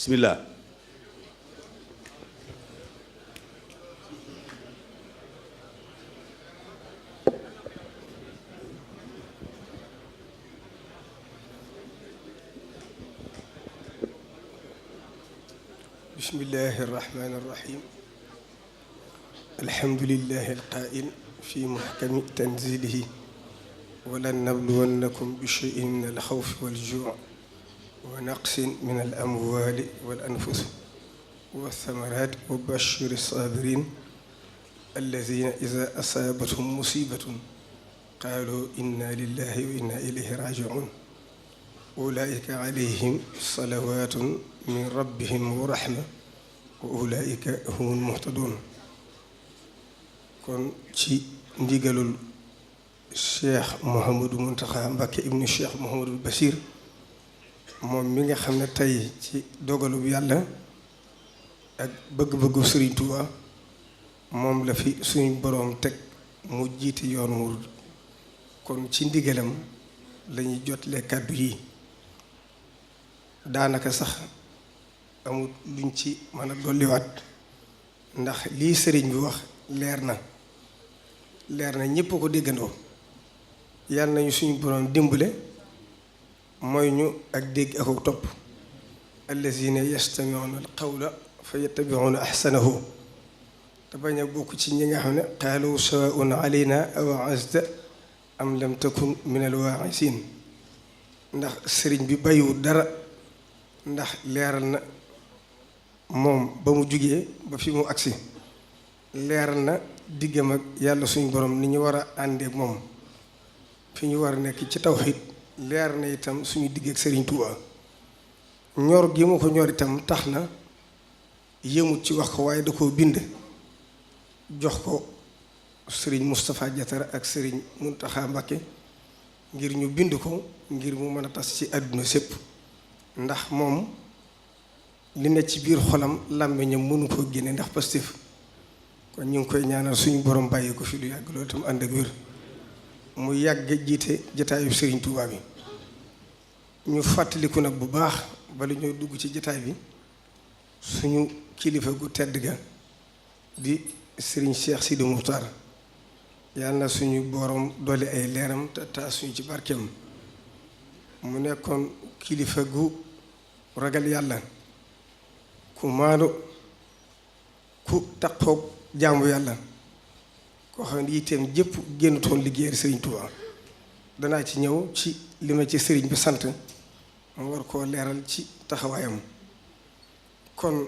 bismillah. bismillahi irrahmani irrahim alhamdulillahi alqaa'il fi muhkami tanzilihi walan nabluwannakum bi shay'in min alxawfi waljuu' wa naqsin min alamwaali wal anfusi walthamarat wa bashiri sabirin alladina ida asaabathum musibatun qaalu inna lillahi wa inna ilayhi raji'un ulaika alayhim salawatun min rabbihim wa rahma wa ulaika humul muhtadun. kon ci ndigalul Cheikh Mouhamadou Mountakha Mbacké ibnu Cheikh Mouhamadou Bachir moom mi nga xam ne tey ci dogalub yàlla ak bëgg-bëggu Sëriñ Tuubaa moom la fi suñu boroom teg mu jiite yoon murid kon ci ndigalam lañuy jotle kàddu yi daanaka sax amul luñ ci mën a dolliwaat ndax lii sëriñ bi wax leer na ñépp ko déggandoo. yàlla nañu suñu boroom dimbale mooy ñu ak dégg ak topp allazina yastami'una al-qawla fa yattabi'una ahsanahu te bañ a bokk ci ñi nga xam ne qaalu sawaa'un alayna awa'azta am lam takun min al-waa'iziin ndax sëriñ bi bàyyiwul dara ndax leeral na moom ba mu jugee ba fi mu agsi leeral na diggam ak yàlla suñu borom ni ñu war a àndeek moom fi ñu war a nekk ci tawxiid leer na itam suñu digg ak Sëriñ Tuubaa ñor gi mu ko ñor itam tax na yëmut ci wax ko waaye da koo bind jox ko Sëriñ Moustapha Diatara ak Sëriñ Mountakha Mbacké ngir ñu bind ko ngir mu mën a tas ci àdduna sépp ndax moom li ne ci biir xolam làmmiñam mënu koo génne ndax pastif kon ñu ngi koy ñaanal suñu borom bàyyi ko fi lu yàgg loolu itam ànd ak wér mu yàgg jiite jataayu Sëriñ Tuubaa bi. ñu fàttaliku nag bu baax bala ñoo dugg ci jataay bi suñu kilifa gu tedd ga di Sëriñ Cheikh Sidi Muxtaar yàlla na suñu borom doole ay leeram te taa suñu ci barkeem mu nekkoon kilifa gu ragal yàlla ku maanu ku taqoog jaamu yàlla koo xam ne yitteem jëpp génnutoon liggéeyal Sëriñ Tuubaa danaa ci ñëw ci li ma ci sëriñ bi sant mu war koo leeral ci taxawaayam. kon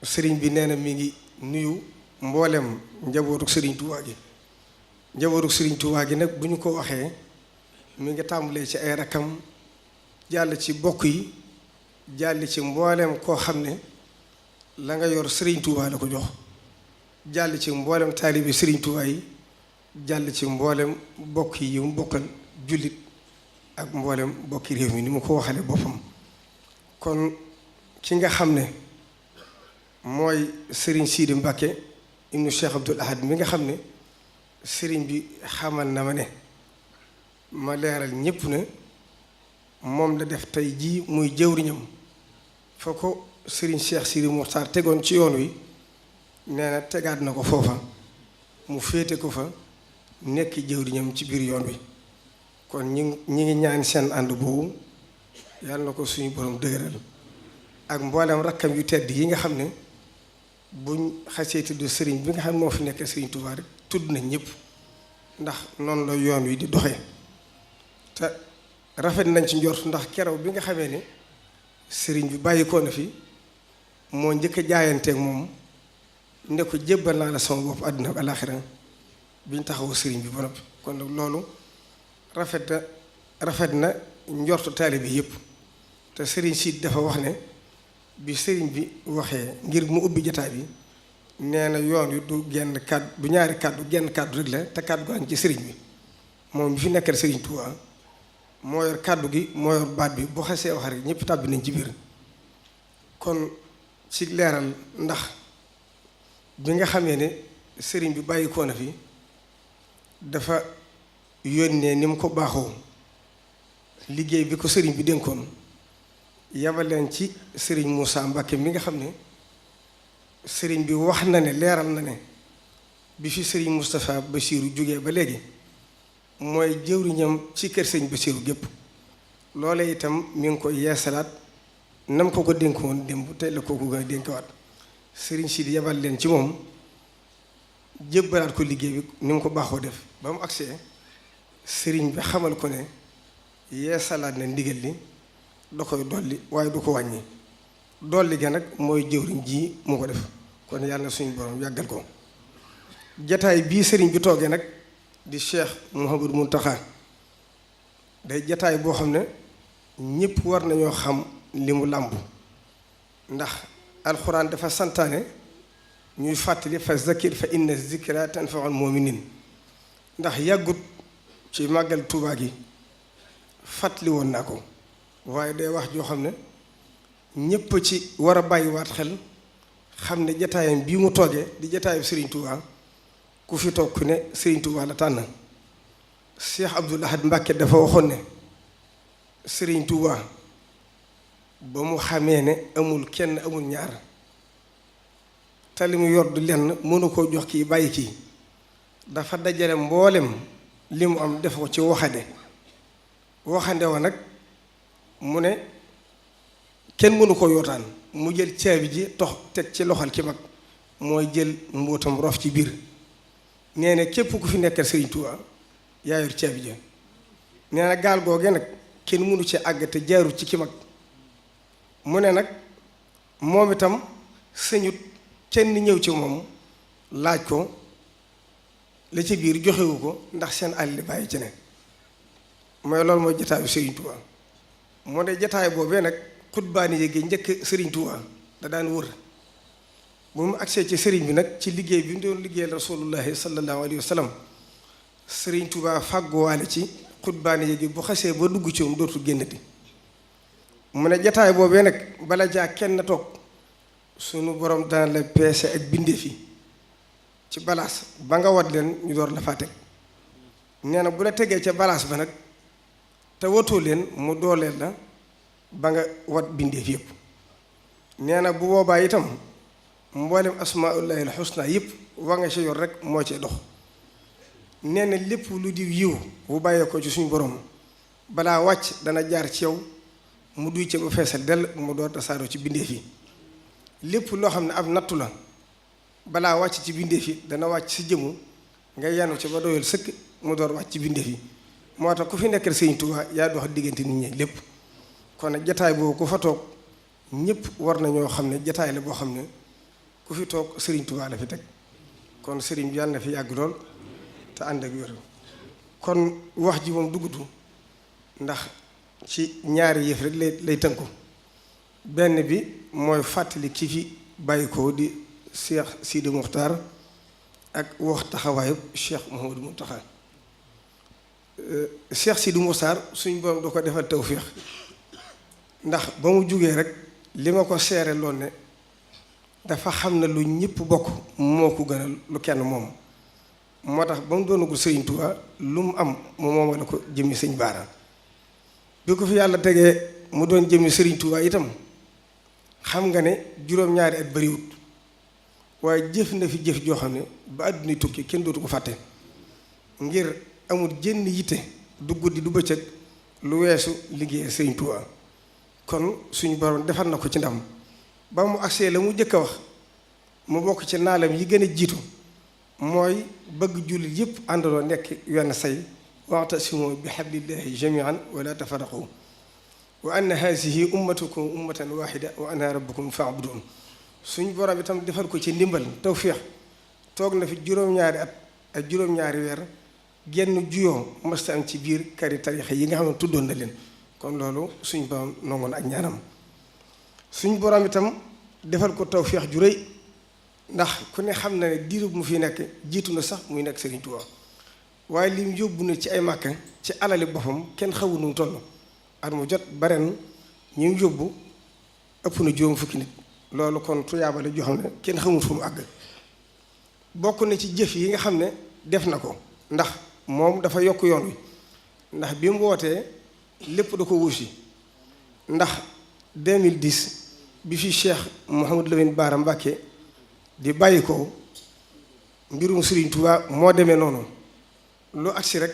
sëriñ bi nee na mi ngi nuyu mboolem njabootu Sëriñ Tuubaa gi njabootu Sëriñ Tuubaa gi nag bu ñu ko waxee mi ngi tàmbalee ci ay rakkam jàll ci bokk yi jàll ci mboolem koo xam ne la nga yor Sëriñ Tuubaa la ko jox jàll ci mboolem taalibi Sëriñ Tuubaa yi jàll ci mboolem bokk yi mu bokkal jullit ak mboolem bokki réew mi ni mu ko waxale boppam. kon ki nga xam ne mooy Sëriñ Sidi Mbacké ibnu Cheikh Abdoul Ahad mi nga xam ne sëriñ bi xamal na ma ne ma leeral ñépp ne moom la def tey jii muy jëwriñam fa ko Sëriñ Cheikh Sidi Muxtaar tegoon ci yoon wi nee na tegaat na ko foofa mu féete ko fa nekk jëwriñam ci biir yoon wi. kon ñi ngi ñaan seen ànd boobu yàlla na ko suñu borom dëgëral ak mboolem rakkam yu tedd yi nga xam ne buñ xasee tudd sëriñ bi nga xam ne moo fi nekk Sëriñ Tuubaa rek tudd nañ ñëpp ndax noonu la yoon wi di doxee te rafet nañ ci njort ndax keroog bi nga xamee ne sëriñ bi bàyyi ko na fi moo njëkk a jaayanteeg moom ne ko jébbal naa la sama bopp àdduna ak alaaxira biñ taxawu sëriñ bi ba noppi. kon nag loolu rafet na njortu taalibe bi yëpp te sëriñ si dafa wax ne bi sëriñ bi waxee ngir mu ubbi jataay bi nee na yoon wi du genn kàddu du ñaari kàddu genn kàddu rek la te kàddu gaa ngi ci sëriñ bi moom mi fi nekkal Sëriñ Tuubaa moo yor kàddu gi moo yor baat bi boo xasee wax rek ñëpp tàbbi nañ ci biir. kon ci leeral ndax bi nga xamee ne sëriñ bi bàyyi ko na fi dafa yónnee ni mu ko baaxoo liggéey bi ko sëriñ bi dénkoon yabal leen ci sëriñ Moussa Mbacké mi nga xam ne sëriñ bi wax na ne leeral na ne bi fi sëriñ Moustapha Bassirou jógee ba léegi mooy jëwriñam ci kër sëriñ Bassirou gépp loole itam mi ngi koy yeesalaat nam ko dénkoon démb tey la kooku gën a dénkawaat sëriñ si di yabal leen ci moom jébbalaat ko liggéey bi ni mu ko baaxoo def ba mu agsee sëriñ bi xamal ko ne yeesalaat na ndigal li da koy dolli waaye du ko wàññi dolli ga nag mooy jëwriñ ji mu ko def kon yàlla na suñu borom yàggal ko jataay bii sëriñ bi toogee nag di Cheikh Mouhamadou Mountakha day jataay boo xam ne ñépp war nañoo xam li mu làmb ndax alxuraan dafa santaane ñuy fàttali fa zakir fa inna zikra tanfaul muminin ndax yàggut ci màggal Tuubaa gi fàttali woon naa ko waaye day wax joo xam ne ñépp ci war a bàyyiwaat xel xam ne jataayam bii mu toogee di jataayu Serigne Touba ku fi toog ku ne Serigne Touba la tànn Cheikh Abdoul Ahad Mbacké dafa waxoon ne Serigne Touba ba mu xamee ne amul kenn amul ñaar te li mu yor du lenn mënu koo jox kii bàyyi kii dafa dajale mboolem li mu am def ko ci waxande wa nag mu ne kenn mënu ko yootaan mu jël caabi ji tox teg ci loxol ki mag mooy jël mbootam rof ci biir nee na képp ku fi nekkal Serigne Touba yaa yor caabi ji nee na gaal googe nag kenn mënu ci àgg te jaarut ci ki mag mu ne nag moom itam sëñut kenn ñëw ci moom laaj ko la ci biir joxewu ko ndax seen àll bàyyi ci ne mooy loolu mooy jataayu Serigne Touba moo ne jataay boobee nag xutbaani yéegi njëkk Serigne Touba da daan wër bu mu agsee ci Serigne bi nag ci liggéey bi mu doon liggéeyal rasulullahi sallallahu alayhi wa sallam Serigne Touba fàgguwaale ci xutbaani yéegi bu xasee ba dugg ci moom dootul génnati mu ne jataay boobee nag bala jaa kenn toog sunu borom daan la peese ak bindeef yi ci balaas ba nga wat leen ñu door la faa teg nee na bu la tegee ca balaas ba nag te watoo leen mu dooleel la ba nga wat bindeef yëpp nee na bu boobaa itam mboolem asmaullahi alxusna yëpp wa nga ci yor rek moo ci dox nee na lépp lu di yiw bu bàyyee ko ci suñu borom balaa wàcc dana jaar ci yow mu duy ca ba feesal dell mu door tasaaroo ci bindeef yi lépp loo xam ne ab nattu la balaa wàcc ci bindeef yi dana wàcc si jëmu nga yanu ci ba doyal sëkk mu door wàcc ci bindeef yi moo tax ku fi nekkal Sëriñ Tuubaa yaa dox diggante nit ñi lépp kon nag jataay boobu ku fa toog ñëpp war nañoo xam ne jataay la boo xam ne ku fi toog Sëriñ Tuubaa la fi teg kon sëriñ bi yàlla na fi yàgg lool te ànd ak wér kon wax ji moom duggutu ndax ci ñaari yëf rek lay tënku benn bi mooy fàttali ki fi bàyyi ko di Cheikh Sidi Muxtaar ak wax taxawaayu Cheikh Mouhamadou Mountakha Cheikh Sidi Muxtaar suñ borom da ko defal tawféex ndax ba mu jugee rek li ma ko seere loon ne dafa xam ne lu ñëpp bokk moo ko gënal lu kenn moom moo tax ba mu doonagul Sëriñ Tuubaa lu mu am mu moom la ko jëmmi sëñ Baara bi ko fi yàlla tegee mu doon jëmmi Sëriñ Tuubaa itam xam nga ne juróom-ñaari at bariwut waaye jëf na fi jëf joo xam ne ba àdduna tukki kenn dootu ko fàtte ngir amul jënn yitte du guddi du bëccëg lu weesu liggéey Sëriñ Tuubaa kon suñu borom defar na ko ci ndam ba mu agsee la mu jëkk a wax mu bokk ci naalam yi gën a jiitu mooy bëgg jullit yépp àndaloo nekk wenn say wa'tasimu bi hablillahi jami'an wala tafarraqu wa anna hazihi ummatukum ummatan wahida wa ana rabbukum fa'budun suñ borom itam defal ko ci ndimbal tawféex toog na fi juróom-ñaari at ak juróom-ñaari weer genn juyoo mësta am ci biir kari tarixa yi nga xam ne tuddoon na leen kon loolu suñ borom nongoon ak ñaanam suñ borom itam defal ko tawféex ju rëy ndax ku ne xam na ne diiru mu fi nekk jiitu na sax muy nekk Sëriñ Tuubaa waaye li mu yóbbu na ci ay màkka ci alali boppam kenn xawu nu mu toll at mu jot baren ñu ngi yóbbu ëpp na juróom fukki nit loolu kon tuyaabale joo xam ne kenn xamul fu mu àgg bokk na ci jëf yi nga xam ne def na ko ndax moom dafa yokk yoon wi ndax bi mu wootee lépp da ko wuusi ndax 2010 bi fi Cheikh Mouhamadou Lamine Bara Mbacké di bàyyi ko mbirum Serigne Touba moo demee noonu lu agsi rek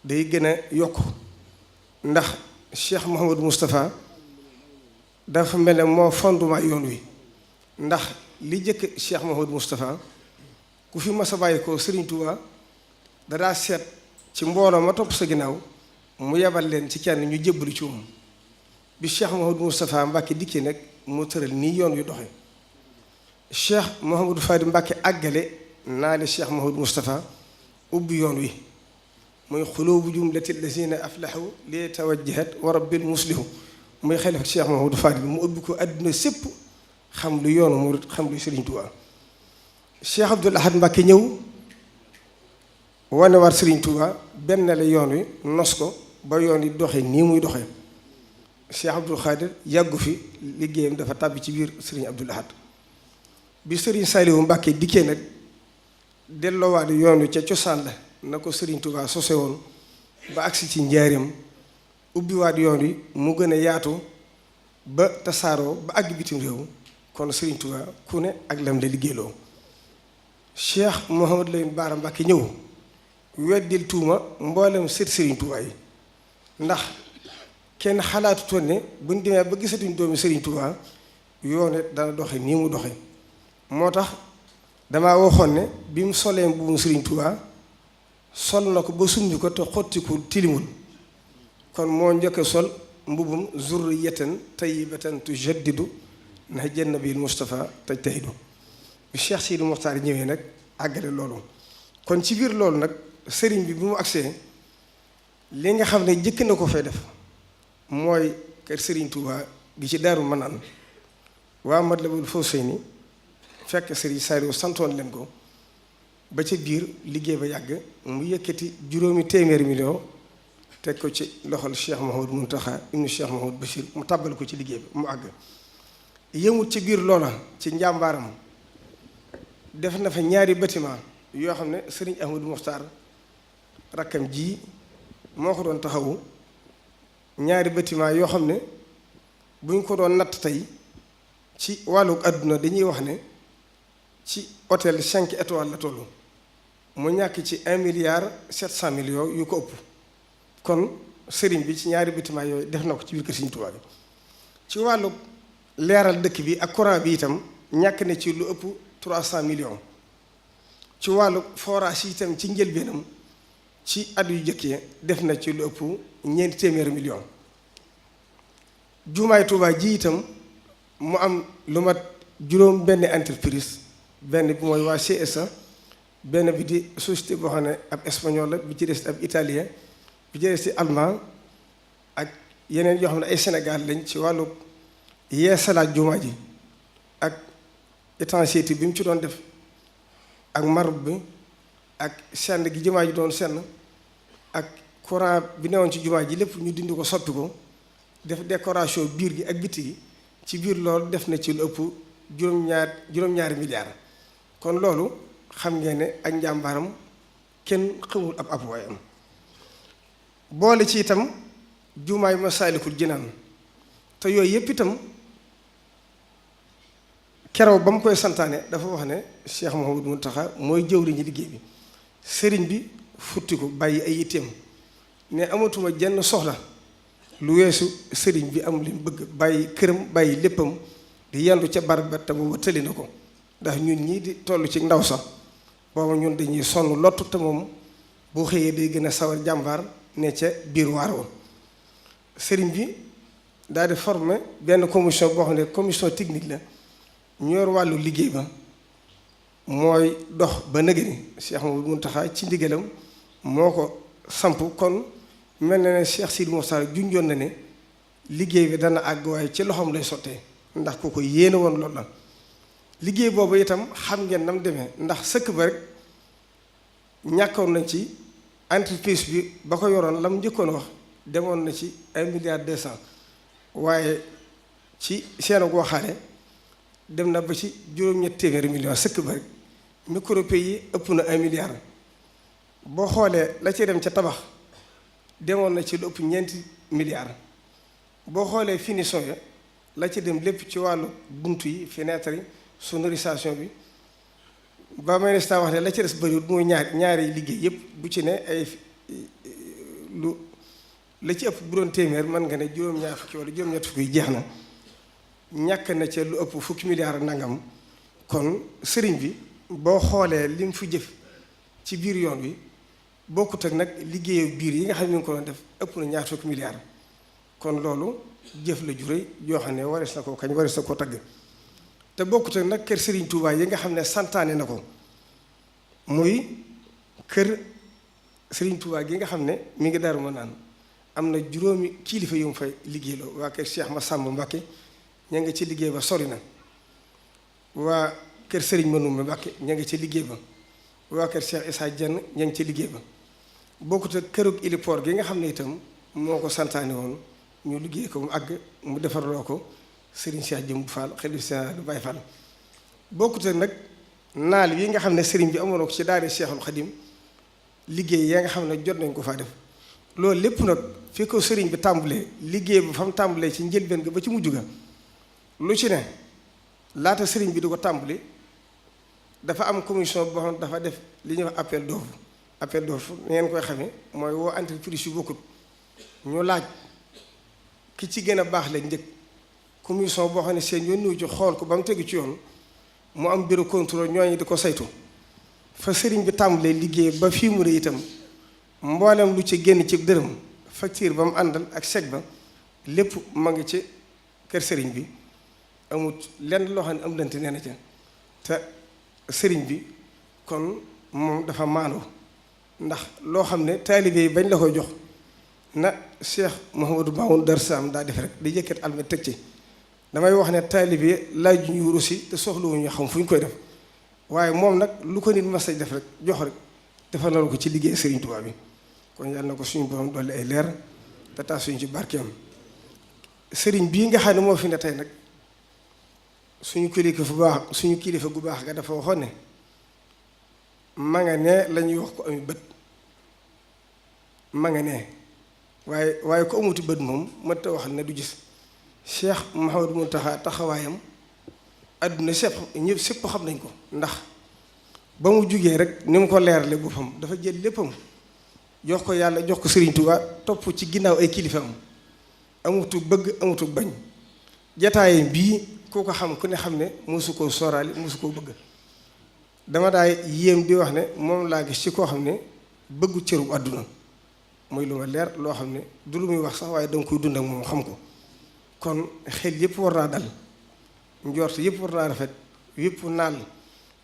day gën a yokk ndax Cheikh Mouhamadou Moustapha dafa mel ne moo fondement yoon wi ndax li jëkk Cheikh Mouhamadou Moustapha ku fi mas a bàyyi ko Serigne Touba dadaa seet ci mbooloo ma topp sa ginnaaw mu yebal leen ci kenn ñu jébbalu ci moom bi Cheikh Mouhamadou Moustapha Mbacké dikkee nag mu tëral nii yoon wi doxe Cheikh Mouhamadou Fadi Mbacké àggale naa le Cheikh Mouhamadou Moustapha ubbi yoon wi muy xulubu jumlati lazina aflahu li tawajjahat wa rabbil muslihu muy xalifa Cheikh Mouhamadou Fadi bi mu ubbi ko àdduna sépp xam lu yoonu murid xam lu Serigne Touba Cheikh Abdoul Ahad Mbacké ñëw wane war Serigne Touba benn la yoon wi nos ko ba yoon yi doxe nii muy doxe Cheikh Abdoul Khadir yàggu fi liggéeyam dafa tàbbi ci biir Serigne Abdoul Ahad bi Serigne Saliou Mbacké dikkee nag delloowaat yoon wi ca cosaan la na ko Serigne Touba sose woon ba agsi ci njaareem ubbiwaat yoon wi mu gën a yaatu ba tasaaroo ba àgg bitim réew kon Serigne Touba ku ne ak lam la liggéeyloo Cheikh Mouhamadou Lamine Bara Mbacké ñëw weddil tuuma mboolem sët Serigne Touba yi ndax kenn xalaatutoon ne buñ demee ba gisatuñ doomi Serigne Touba yoone dana doxe nii mu doxe moo tax damaa waxoon ne bi mu solee mbubbum Serigne Touba sol na ko ba summi ko te xottiku tilimul kon moo njëkk sol mbubbum zurriyatan tayyibatan tujaddidu ndax jenn bil Moustapha tajtahidu bi Cheikh Sidi Mokhtar ñëwee nag àggale loolu kon ci biir loolu nag sëriñ bi mu agsee li nga xam ne jëkk na ko fay def mooy kër Serigne Touba gi ci Daaru Manaan waa Matlabul Fawzayni fekk Serigne Saliou santoon leen ko ba ca biir liggéey ba yàgg mu yëkkati juróomi téeméeri million teg ko ci loxol Cheikh Mouhamadou Mountakha ibnu Cheikh Mouhamadou Bachir mu tàbbal ko ci liggéey ba mu àgg yëmut ci biir loola ci njàmbaaram def na fa ñaari bâtiment yoo xam ne Serigne Ahmadou Mokhtar rakkam ji moo ko doon taxawu ñaari bâtiment yoo xam ne buñ ko doon natt tey ci wàllu àdduna dañuy wax ne ci hôtel 5 étoiles la toll mu ñàkk ci 1,7 milliard yu ko ëpp kon sëriñ bi ci ñaari bâtiment yooyu def na ko ci biir kër Serigne Touba bi ci wàllu leeral dëkk bi ak courant bi itam ñàkk na ci lu ëpp 300 millions ci wàllu forage yi itam ci njëlbeenam ci at yu jëkkee def na ci lu ëpp 200 millions jumaay Touba ji itam mu am lu mat juróom benn entreprise benn bi mooy waa CSA benn bi di société boo xam ne ab espagnol la bi ci des ab italien bi ci des ci allemand ak yeneen yoo xam ne ay Sénégal lañ ci wàllu yeesalaat jumaa ji ak étanchéité bi mu ci doon def ak marbre bi ak senn gi jumaa ji doon senn ak courant bi newoon ci jumaa ji lépp ñu dindi ko soppi ko def décoration biir gi ak bitti gi ci biir loolu def na ci lu ëpp juróom-ñaari milliards kon loolu xam ngeen ne ak njàmbaaram kenn xamul ab waayam boole ci itam jumaay Masaalikul Jinaan te yooyu yépp itam keroog ba mu koy santaane dafa wax ne Cheikh Mouhamadou Mountakha mooy jëwriñu liggéey bi sëriñ bi futti ko bàyyi ay yitteem ne amatuma jenn soxla lu weesu sëriñ bi am li mu bëgg bàyyi këram bàyyi léppam di yendu ca barab ba te booba tëli na ko ndax ñun ñii di toll ci ndaw sax booba ñun dañuy sonn lottu te moom boo xëyee day gën a sawar jàmbaar ne ca biir waar wa sëriñ bi daal di formé benn commission boo xam ne commission technique la ñu yor wàllu liggéey ba mooy dox ba nëgëni Cheikh Mouhamadou Mountakha ci ndigalam moo ko samp kon mel na ne Cheikh Sidi Mokhtar junjoon na ne liggéey bi dana àgg waaye ci loxoom lay sottee ndax ku ko yéene woon loolu la liggéey boobu itam xam ngeen nam demee ndax sëkk ba rek ñàkkoon nañ ci entreprise bi ba ko yoroon lam njëkkoon wax demoon na ci 1,2 milliard waaye ci seen waxaale dem na ba ci juróom-ñetti téeméeri millions sëkk ba rek micropay yi ëpp na 1 milliard boo xoolee la ci dem ca tabax demoon na ci lu ëpp 4 milliards boo xoolee finition ya la ci dem lépp ci wàllu buntu yi fenêtre yi sonorisation bi ba may ne wax ne la ci des bëriwul mooy ñaari liggéey yëpp bu ci ne ay lu la ci ëpp bu doon téeméer mën nga ne juróom-ñaar fukki wala juróom-ñett fukki jeex na ñàkk na ca lu ëpp fukki milliards nangam kon sëriñ bi boo xoolee li mu fi jëf ci biir yoon wi bokkut ak nag liggéeyu biir yi nga xam ne ñu ngi ko doon def ëpp na ñaar fukki milliards kon loolu jëf la ju rëy joo xam ne warees na koo kañ warees na koo tagg te bokkut ak nag kër Serigne Touba yi nga xam ne santaane na ko muy kër Serigne Touba gi nga xam ne mi ngi Daaru Manaan am na juróomi kilifa yu mu fay liggéeyloo waa kër Cheikh Massamba Mbacké ña nga ci liggéey ba sori na waa kër Serigne Manoumbe Mbacké ña nga ci liggéey ba waa kër Cheikh Issa Dieng ña ngi ci liggéey ba bokkut ak kërug héliport gi nga xam ne itam moo ko santaane woon ñu liggéey ko mu àgg mu defarloo ko Serigne Cheikh Jëmb Fall xalifa général Baye Fall bokkut ak nag naal yi nga xam ne Serigne bi amoon ko ci daari Cheikhul Khadim liggéey yaa nga xam ne jot nañ ko faa def loolu lépp nag fi ko Serigne bi tàmbalee liggéey ba fa mu tàmbalee ci njëlbeen ga ba ci mujj ga lu ci ne laata Serigne bi di ko tàmbali dafa am commission boo xam ne dafa def li ñuy wax appel d'offre ngeen koy xamee mooy woo entreprise yu bokkut ñu laaj ki ci gën a baax la njëkk commission boo xam ne seen yoon ñëw ci xool ko ba mu tegu ci yoon mu am bureau contrôle ñooñu di ko saytu fa Serigne bi tàmbalee liggéey ba fii mu rëy itam mboolem lu ci génn ci dërëm facture ba mu àndal ak chèque ba lépp ma ngi ci kër Serigne bi amut lenn loo xam ne am lante nee na ca te Serigne bi kon moom dafa maandu ndax loo xam ne taalibe yi bañ la koy jox na Cheikh Mouhamadou Mamoun Darsam daa def rek di jëkkat almet teg ci damay wax ne taalibe laaj ñu rusi te soxlawuñu xam fu ñu koy def waaye moom nag lu ko nit mas a def rek jox rek defal na ko ci liggéey Serigne Touba bi kon yàlla na ko suñu borom dolli ay leer te taas suñu ci barkeem Serigne bii nga xam ne moo fi ne tey nag suñu kilifa gu baax nga dafa waxoon ne ma nga ne la ñuy wax ko ami bët ma nga ne waaye ko amuti bët moom mënta waxal ne du gis Cheikh Mouhamadou Mountakha taxawaayam àdduna sépp xam nañ ko ndax ba mu jugee rek ni mu ko leerale boppam dafa jël léppam jox ko yàlla jox ko Serigne Touba topp ci ginnaaw ay kilifaam amutu bëgg amutu bañ jataay bii ku ko xam ku ne xam ne mosu koo sooraali mosu koo bëgg dama daay yéem di wax ne moom laa gis ci koo xam ne bëggu cëru àdduna mooy lu ma leer loo xam ne du lu muy wax sax waaye danga koy dund ak moom xam ko kon xel yëpp war naa dal njort yëpp war naa rafet yëpp naal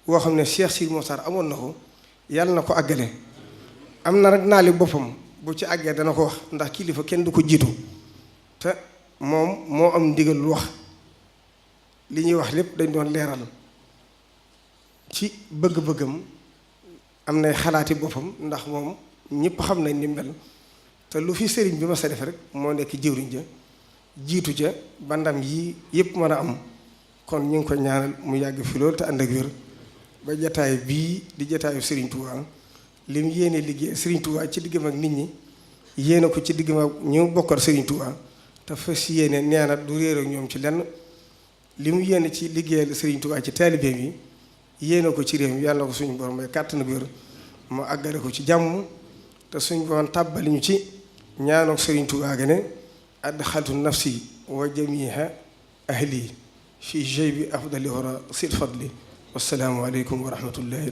woo xam ne Cheikh Sidi Mokhtar amoon na ko yàlla na ko àggale am na rek naali boppam bu ci àggee dana ko wax ndax kilifa kenn du ko jiitu te moom moo am ndigal lu wax li ñuy wax lépp dañ doon leeral ci bëgg-bëggam am nay xalaati boppam ndax moom ñëpp xam nañ ni mel te lu fi sëriñ bi ma sa def rek moo nekk jëwriñ ja jiitu ca ba ndam yii yëpp mën a am kon ñu ngi ko ñaanal mu yàgg fi loolu te ànd ak wér ba jataay bii di jataayu Serigne Touba li mu yéene liggéey Serigne Touba ci diggam ak nit ñi yéene ko ci diggam ak ñu bokkal Serigne Touba te fas yéene nee na du réer ak ñoom ci lenn li mu yéene ci liggéeyal Serigne Touba ci taalibeem yi yéene ko ci réew mi yàlla na ko suñu borom may kàttan ak wér mu àggale ko ci jàmm te suñu borom tàbbali ñu ci ñaanoog Serigne Touba ga ne adxaltu nafsi wa jamiha ahli fi jaybi afdali wara sil fadli wassalaamu aleykum wa rahmatullahi